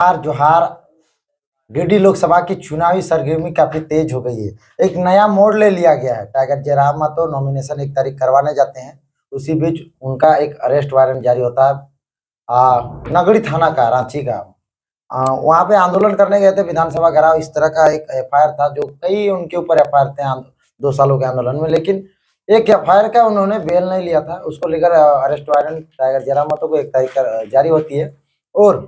जोहार। गिरिडीह लोकसभा की चुनावी सरगर्मी काफी तेज हो गई है। एक नया मोड़ ले लिया गया है। टाइगर जयराम मातो नॉमिनेशन 1 तारीख करवाने जाते हैं, उसी बीच उनका एक अरेस्ट वारंट जारी होता है नगड़ी थाना का, रांची का। वहां पे आंदोलन करने गए थे विधानसभा घेराव, इस तरह का एक एफआईआर था, जो कई उनके ऊपर एफआईआर थे 2 सालों के आंदोलन में। लेकिन एक एफआईआर का उन्होंने बेल नहीं लिया था, उसको लेकर अरेस्ट वारंट टाइगर जयराम मातो को 1 तारीख जारी होती है और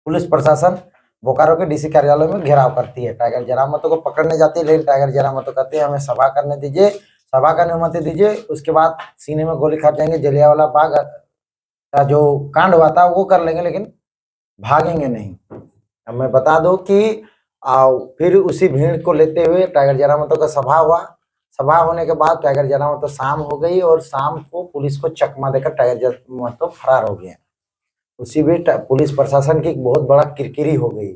पुलिस प्रशासन बोकारो के डीसी कार्यालय में घेराव करती है। टाइगर जयराम मातो को पकड़ने जाती है, लेकिन टाइगर जयराम मातो कहते हैं हमें सभा करने दीजिए, सभा का अनुमति दीजिए, उसके बाद सीने में गोली खा जाएंगे, जलियांवाला बाग का जो कांड हुआ था वो कर लेंगे, लेकिन भागेंगे नहीं। अब मैं बता दूं कि फिर उसी भीड़ को लेते हुए टाइगर जयराम मातो का सभा हुआ। सभा होने के बाद टाइगर जयराम मातो शाम हो गई और शाम को पुलिस को चकमा देकर टाइगर जयराम मातो फरार हो गए। उसी बीच पुलिस प्रशासन की एक बहुत बड़ा किरकिरी हो गई।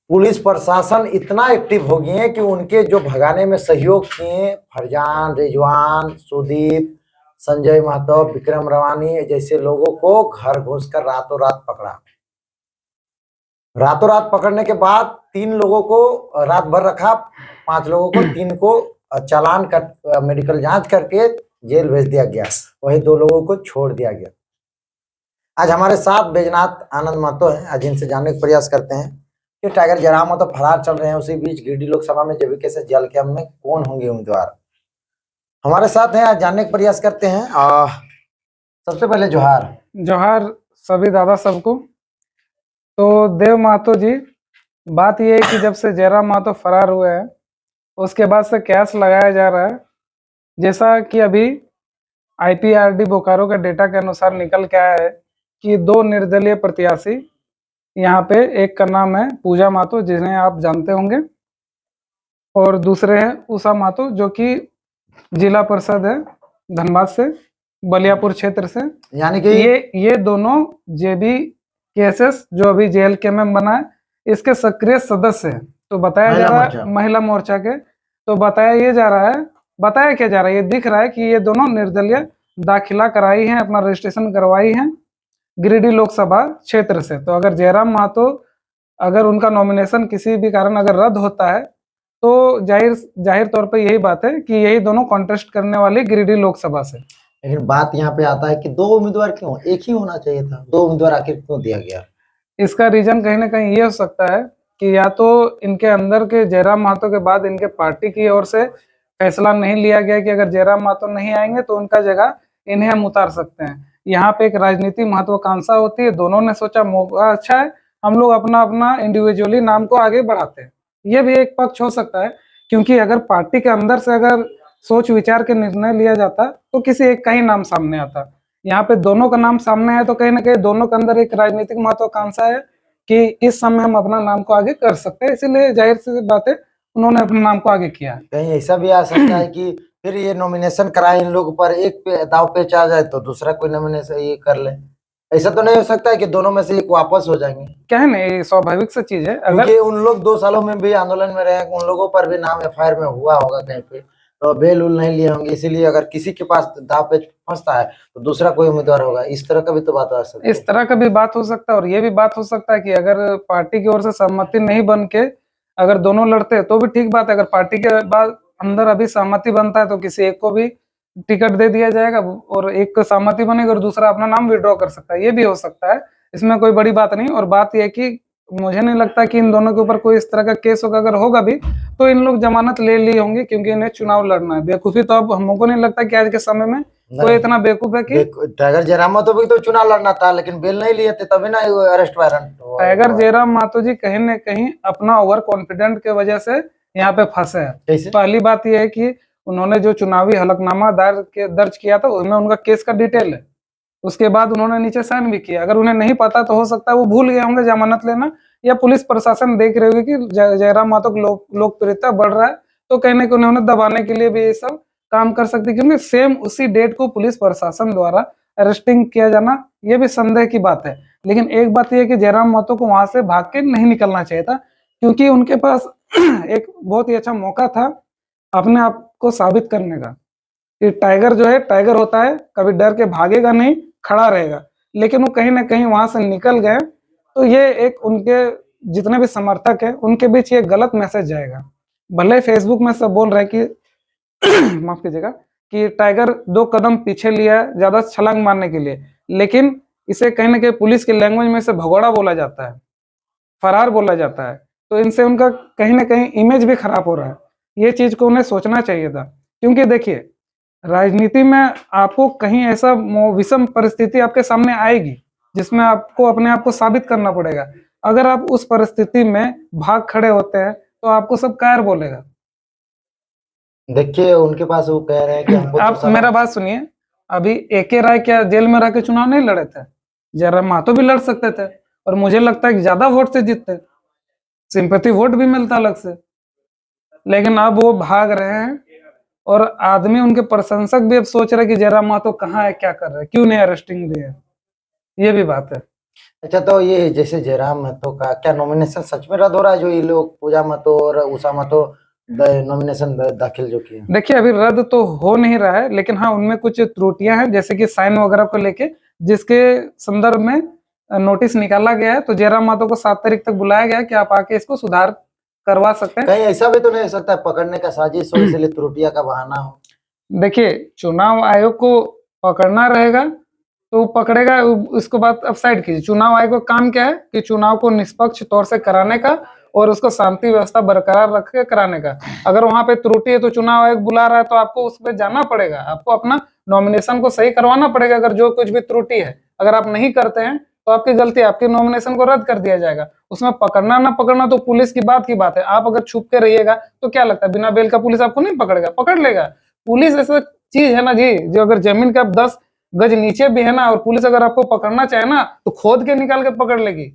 पुलिस प्रशासन इतना एक्टिव हो गए कि उनके जो भगाने में सहयोग किए फरजान, रिजवान, सुदीप, संजय महतो, विक्रम रवानी जैसे लोगों को घर घुसकर रातों रात पकड़ा। रातों रात पकड़ने के बाद 3 लोगों को रात भर रखा, 5 लोगों को 3 को चालान कर मेडिकल जांच करके जेल भेज दिया गया, वही 2 लोगों को छोड़ दिया गया। आज हमारे साथ बैजनाथ आनंद महतो हैं, आज इनसे जानने का प्रयास करते हैं कि टाइगर जयराम मातो फरार चल रहे हैं, उसी बीच गिरिडीह लोकसभा में जेवीके से जल कैंप में कौन होंगे उम्मीदवार। हमारे साथ हैं, आज जानने का प्रयास करते हैं। सबसे पहले जोहार। जोहार सभी दादा सबको। तो देव महतो जी, बात यह है कि जब से जयराम महतो फरार हुए हैं उसके बाद से कैस लगाया जा रहा है। जैसा कि अभी आईपीआरडी बोकारो का डेटा के अनुसार निकल के आया है कि 2 निर्दलीय प्रत्याशी यहाँ पे, एक का नाम है पूजा महतो जिन्हें आप जानते होंगे, और दूसरे हैं उषा महतो जो कि जिला परिषद है धनबाद से, बलियापुर क्षेत्र से। यानी कि ये दोनों जेबी केसेस जो अभी जेल के में बना है इसके सक्रिय सदस्य हैं। तो बताया जा रहा है महिला मोर्चा के, तो बताया क्या जा रहा है, ये दिख रहा है कि ये दोनों निर्दलीय दाखिला कराई हैं, अपना रजिस्ट्रेशन करवाई हैं गिरिडीह लोकसभा क्षेत्र से। तो अगर जयराम महतो, अगर उनका नॉमिनेशन किसी भी कारण अगर रद्द होता है तो जाहिर तौर पे यही बात है कि यही दोनों कॉन्टेस्ट करने वाले गिरिडीह लोकसभा से। लेकिन बात यहाँ पे आता है कि 2 उम्मीदवार क्यों, एक ही होना चाहिए था, 2 उम्मीदवार आखिर क्यों दिया गया। इसका रीजन कहीं ना कहीं ये हो सकता है कि या तो इनके अंदर के जयराम महतो के बाद इनके पार्टी की ओर से फैसला नहीं लिया गया कि अगर जयराम महतो नहीं आएंगे तो उनका जगह इन्हें हम उतार सकते हैं। यहाँ पे एक राजनीतिक महत्वाकांक्षा होती है, दोनों ने सोचा मौका अच्छा है, हम लोग अपना अपना इंडिविजुअली नाम को आगे बढ़ाते हैं। ये भी एक पक्ष हो सकता है, क्योंकि अगर पार्टी के अंदर से अगर सोच विचार के निर्णय लिया जाता तो किसी एक का ही नाम सामने आता। यहाँ पे दोनों का नाम सामने है तो कहीं ना कहीं दोनों के अंदर एक राजनीतिक महत्वाकांक्षा है कि इस समय हम अपना नाम को आगे कर सकते हैं, इसीलिए जाहिर सी बात है उन्होंने अपने नाम को आगे किया है। कहीं ऐसा भी आ सकता है कि फिर ये नॉमिनेशन कराए इन लोगों पर, एक पे दाव पेच आ जाए तो दूसरा कोई नॉमिनेशन ये कर ले। ऐसा तो नहीं हो सकता है कि दोनों में से एक वापस हो जाएंगे। क्या है ना, ये स्वाभाविक सा चीज है। अगर उन लोग 2 सालों में भी आंदोलन में रहे, उन लोगों पर भी नाम एफआईआर में हुआ होगा कहीं पे, तो बेल उल नहीं लिए होंगे, इसीलिए अगर किसी के पास दाव पेच फंसता है तो दूसरा कोई उम्मीदवार होगा। इस तरह का भी तो बात हो सकता है। इस तरह का भी बात हो सकता है, और ये भी बात हो सकता है कि अगर पार्टी की ओर से सहमति नहीं बन के अगर दोनों लड़ते हैं तो भी ठीक बात है। अगर पार्टी के बाद अंदर अभी सहमति बनता है तो किसी एक को भी टिकट दे दिया जाएगा और एक को सहमति बनेगी और दूसरा अपना नाम विड्रॉ कर सकता है, ये भी हो सकता है, इसमें कोई बड़ी बात नहीं। और बात यह है कि मुझे नहीं लगता कि इन दोनों के ऊपर कोई इस तरह का केस होगा, अगर होगा भी तो इन लोग जमानत ले लिए होंगे, क्योंकि इन्हें चुनाव लड़ना है। बेवकूफी तो अब हमको नहीं लगता कि आज के समय में कोई इतना बेवकूफ है कि टाइगर जयराम महतो भी तो चुनाव लड़ना था, लेकिन बेल नहीं लिए थे, तभी ना arrest warrant. Tiger Jairam Mahato ji कहीं न कहीं अपना ओवर कॉन्फिडेंट के वजह से यहाँ पे फंसे हैं। पहली बात यह है कि उन्होंने जो चुनावी हलफनामा दर्ज किया था उसमें उनका केस का डिटेल है, उसके बाद उन्होंने नीचे साइन भी किया। अगर उन्हें नहीं पता तो हो सकता है वो भूल गए होंगे जमानत लेना, या पुलिस प्रशासन देख रहे होगी कि जयराम महतो की लोकप्रियता बढ़ रहा है तो कहीं ना कहीं उन्हें दबाने के लिए भी ये सब काम कर सकते, क्योंकि सेम उसी डेट को पुलिस प्रशासन द्वारा अरेस्टिंग किया जाना ये भी संदेह की बात है। लेकिन एक बात यह है कि जयराम महतो को वहां से भाग के नहीं निकलना चाहिए था, क्योंकि उनके पास एक बहुत ही अच्छा मौका था अपने आप को साबित करने का कि टाइगर जो है टाइगर होता है, कभी डर के भागेगा नहीं, खड़ा रहेगा। लेकिन वो कहीं ना कहीं वहां से निकल गए तो ये एक उनके जितने भी समर्थक है उनके बीच ये गलत मैसेज जाएगा। भले फेसबुक में सब बोल रहे हैं कि माफ कीजिएगा कि टाइगर 2 कदम पीछे लिया है ज्यादा छलांग मारने के लिए, लेकिन इसे कहीं ना कहीं पुलिस की लैंग्वेज में से भगोड़ा बोला जाता है, फरार बोला जाता है। तो इनसे उनका कहीं ना कहीं इमेज भी खराब हो रहा है। ये चीज को उन्हें सोचना चाहिए था, क्योंकि देखिए राजनीति में आपको कहीं ऐसा विषम परिस्थिति आपके सामने आएगी जिसमें आपको अपने आप को साबित करना पड़ेगा। अगर आप उस परिस्थिति में भाग खड़े होते हैं तो आपको सब कायर बोलेगा। देखिए उनके पास वो कह रहे हैं कि हमको आप मेरा बात सुनिए, अभी AK राय क्या जेल में रह के चुनाव नहीं लड़े थे? जयराम महतो भी लड़ सकते थे और मुझे लगता है कि ज्यादा वोट से जीतते, सिंपैथी वोट भी मिलता अलग से। लेकिन अब वो भाग रहे हैं और आदमी उनके प्रशंसक भी अब सोच रहे कि जयराम महतो कहाँ है, क्या कर रहे हैं, क्यों नहीं अरेस्टिंग दिए। ये भी बात है। अच्छा, तो ये जैसे जयराम महतो का क्या नॉमिनेशन सच में रद्द हो रहा है, जो ये लोग पूजा महतो और उषा महतो नॉमिनेशन दाखिल जो किए? देखिए अभी रद्द तो हो नहीं रहा है, लेकिन हाँ उनमें कुछ त्रुटियां हैं, जैसे कि साइन वगैरह को लेके, जिसके संदर्भ में नोटिस निकाला गया है। तो जयराम महतो को 7 तारीख तक बुलाया गया है कि आप आके इसको सुधार करवा सकते हैं। कहीं ऐसा भी तो नहीं हो सकता है पकड़ने का साजिश हो, इसलिए त्रुटियां का बहाना हो? देखिए चुनाव आयोग को पकड़ना रहेगा तो वो पकड़ेगा, उसको बात अब साइड कीजिए। चुनाव आयोग का काम क्या है कि चुनाव को निष्पक्ष तौर से कराने का और उसको शांति व्यवस्था बरकरार रख के कराने का। अगर वहां पे त्रुटि है तो चुनाव आयोग बुला रहा है तो आपको उस पर जाना पड़ेगा, आपको अपना नॉमिनेशन को सही करवाना पड़ेगा। अगर जो कुछ भी त्रुटि है अगर आप नहीं करते हैं तो आपकी गलती, आपके नॉमिनेशन को रद्द कर दिया जाएगा। उसमें पकड़ना ना पकड़ना तो पुलिस की बात है। आप अगर छुप के रहिएगा तो क्या लगता है बिना बेल का पुलिस आपको नहीं पकड़ेगा? पकड़ लेगा। पुलिस ऐसा चीज है ना जी, जो अगर जमीन का 10 गज नीचे भी है ना और पुलिस अगर आपको पकड़ना चाहे ना तो खोद के निकाल के पकड़ लेगी।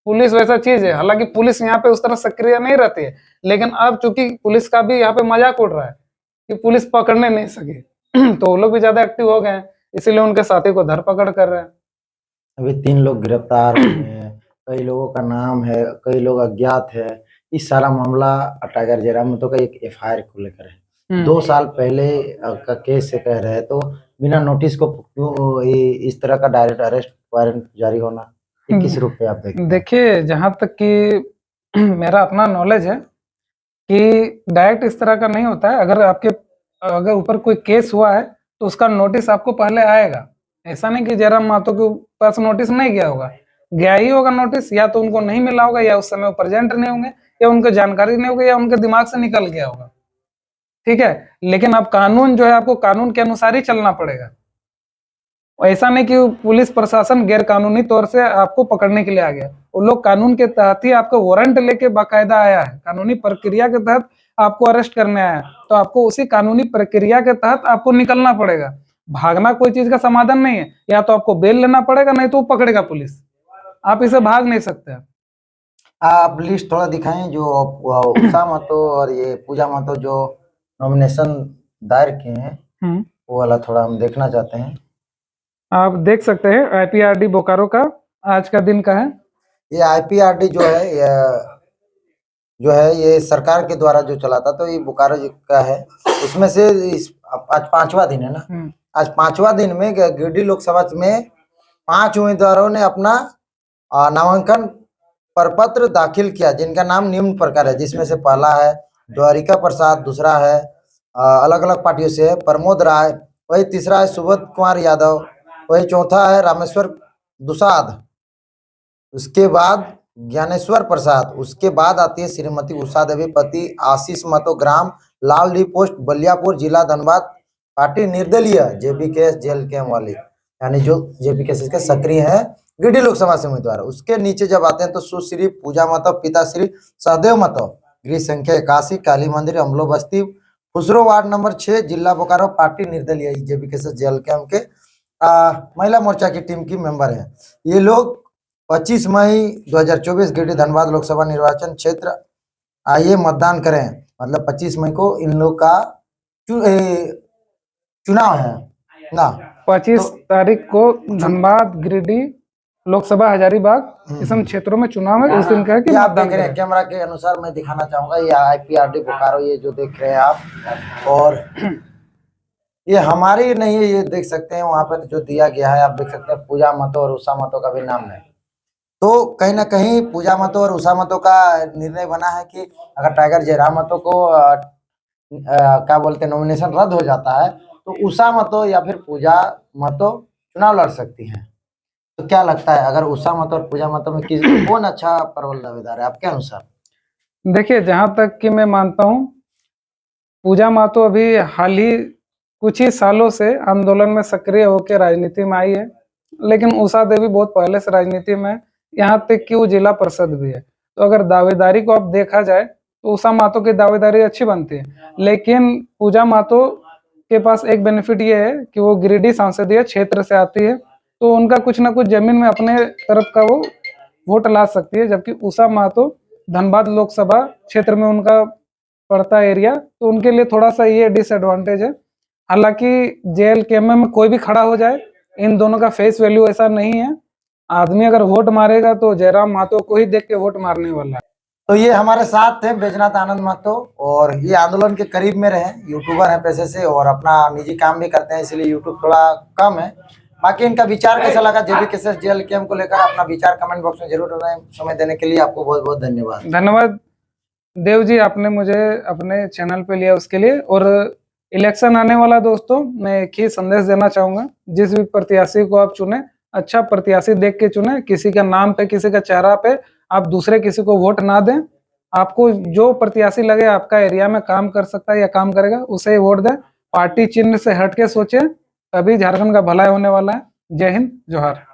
पुलिस वैसा चीज है। हालांकि पुलिस यहाँ पे उस तरह सक्रिय नहीं रहती है, लेकिन अब चूंकि पुलिस का भी यहाँ पे मजाक उड़ रहा है कि पुलिस पकड़ने नहीं सके तो वो लोग भी ज्यादा एक्टिव हो गए हैं, इसीलिए उनके साथी को धरपकड़ कर रहे हैं। अभी 3 लोग गिरफ्तार हुए हैं, कई लोगों का नाम है, कई लोग अज्ञात है। इस सारा मामला टाइगर जयराम महतो का एक FIR को लेकर है। 2 साल पहले का केस से कह रहे हैं, तो बिना नोटिस को क्यों इस तरह का डायरेक्ट अरेस्ट वारंट जारी होना, किस रूप में आप देखते हैं? देखिए जहां तक कि मेरा अपना नॉलेज है कि डायरेक्ट इस तरह का नहीं होता है। अगर ऊपर कोई केस हुआ है तो उसका नोटिस आपको पहले आएगा। ऐसा नहीं कि जयराम महतो के पास नोटिस नहीं गया होगा, गया ही होगा नोटिस। या तो उनको नहीं मिला होगा, या उस समय वो प्रेजेंट नहीं होंगे, या उनको जानकारी नहीं होगी, या उनके दिमाग से निकल गया होगा। ठीक है, लेकिन अब कानून जो है आपको कानून के अनुसार ही चलना पड़ेगा। ऐसा नहीं कि पुलिस प्रशासन गैर कानूनी तौर से आपको पकड़ने के लिए आ गया। वो लोग कानून के तहत ही आपको वारंट लेके बाकायदा आया है, कानूनी प्रक्रिया के तहत आपको अरेस्ट करने आया है। तो आपको उसी कानूनी प्रक्रिया के तहत आपको निकलना पड़ेगा। भागना कोई चीज का समाधान नहीं है। या तो आपको बेल लेना पड़ेगा, नहीं तो वो पकड़ेगा पुलिस। आप इसे भाग नहीं सकते। आप लिस्ट थोड़ा दिखाएं जो उषा महतो और ये पूजा महतो जो नॉमिनेशन दायर किए हैं, वो वाला थोड़ा हम देखना चाहते हैं। आप देख सकते हैं IPRD बोकारो का आज का दिन का है। ये IPRD जो है ये सरकार के द्वारा जो चला था, तो ये बोकारो का है। उसमें से आज 5वां दिन है ना। आज 5वां दिन में गिरिडीह लोकसभा में 5 उम्मीदवारों ने अपना नामांकन प्रपत्र दाखिल किया, जिनका नाम निम्न प्रकार है। जिसमें से पहला है द्वारिका प्रसाद, दूसरा है अलग अलग पार्टियों से है प्रमोद राय, वही तीसरा है सुबोध कुमार यादव, वही चौथा है रामेश्वर दुसाद, उसके बाद ज्ञानेश्वर प्रसाद, उसके बाद आती है श्रीमती उषा देवी, पति आशीष महतो, ग्राम लालडी पोस्ट बलियापुर, जिला धनबाद, पार्टी निर्दलीय JPKS जेल कैंप वाली, यानी जो JPKS के सक्रिय हैं गिरिडीह लोकसभा से उम्मीदवार। उसके नीचे जब आते हैं तो सुश्री पूजा महतो, पिता श्री सहदेव महतो, गृह संख्या 81, काली मंदिर, अमलो बस्ती, खुसरो वार्ड नंबर 6, जिला बोकारो, पार्टी निर्दलीय JPKS जेल कैंप के महिला मोर्चा की टीम की मेंबर है। ये लोग 25 मई 2024 गिरिडीह धनबाद लोकसभा निर्वाचन क्षेत्र आइए मतदान करें। मतलब 25 मई को इन लोग का चुनाव है ना। 25 तारीख को धनबाद गिरिडीह लोकसभा हजारीबाग इसम क्षेत्रों में चुनाव है। उस दिन का है कि आप देख रहे हैं कैमरा के अनुसार मैं दिखाना चाहूंगा। ये IPRD बोकारो, ये जो देख रहे हैं आप, और ये हमारी नहीं है, ये देख सकते हैं वहां पर जो दिया गया है। आप देख सकते हैं पूजा महतो और उषा महतो का भी नाम है। तो कहीं ना कहीं पूजा महतो और उषा महतो का निर्णय बना है कि अगर टाइगर जयराम महतो को क्या बोलते हैं नॉमिनेशन रद्द हो जाता है तो उषा महतो या फिर पूजा महतो चुनाव लड़ सकती हैं। तो क्या लगता है अगर उषा महतो और पूजा महतो में कौन अच्छा प्रबल दावेदार है आपके अनुसार? देखिए, जहां तक कि मैं मानता हूं, पूजा महतो अभी हाल ही कुछ ही सालों से आंदोलन में सक्रिय होकर राजनीति में आई है, लेकिन उषा देवी बहुत पहले से राजनीति में, यहाँ तक कि वो जिला परिषद भी है। तो अगर दावेदारी को अब देखा जाए तो उषा महतो की दावेदारी अच्छी बनती है, लेकिन पूजा महतो के पास एक बेनिफिट ये है कि वो गिरिडीह संसदीय क्षेत्र से आती है, तो उनका कुछ ना कुछ जमीन में अपने तरफ का वो वोट ला सकती है, जबकि उषा महतो धनबाद लोकसभा क्षेत्र में उनका पड़ता है एरिया, तो उनके लिए थोड़ा सा ये डिसएडवांटेज है। हालांकि जेएलकेएम में कोई भी खड़ा हो जाए, इन दोनों का फेस वैल्यू ऐसा नहीं है। आदमी अगर वोट मारेगा तो जयराम महतो को ही देख के वोट मारने वाला है। तो ये हमारे साथ थे बैजनाथ आनंद महतो, और ये आंदोलन के करीब में रहे, यूट्यूबर हैं पैसे से और अपना निजी काम भी करते हैं, इसलिए यूट्यूब थोड़ा कम है। बाकी इनका विचार कैसा लगा जेबीकेएस जेएलकेएम को लेकर अपना विचार कमेंट बॉक्स में जरूर बताएं। समय देने के लिए आपको बहुत बहुत धन्यवाद। धन्यवाद देव जी, आपने मुझे अपने चैनल पे लिया उसके लिए। और इलेक्शन आने वाला दोस्तों, मैं एक ही संदेश देना चाहूंगा, जिस भी प्रत्याशी को आप चुने, अच्छा प्रत्याशी देख के चुने। किसी का नाम पे, किसी का चेहरा पे आप दूसरे किसी को वोट ना दें। आपको जो प्रत्याशी लगे आपका एरिया में काम कर सकता है या काम करेगा, उसे ही वोट दें। पार्टी चिन्ह से हट के सोचे, तभी झारखंड का भला होने वाला है। जय हिंद, जोहार।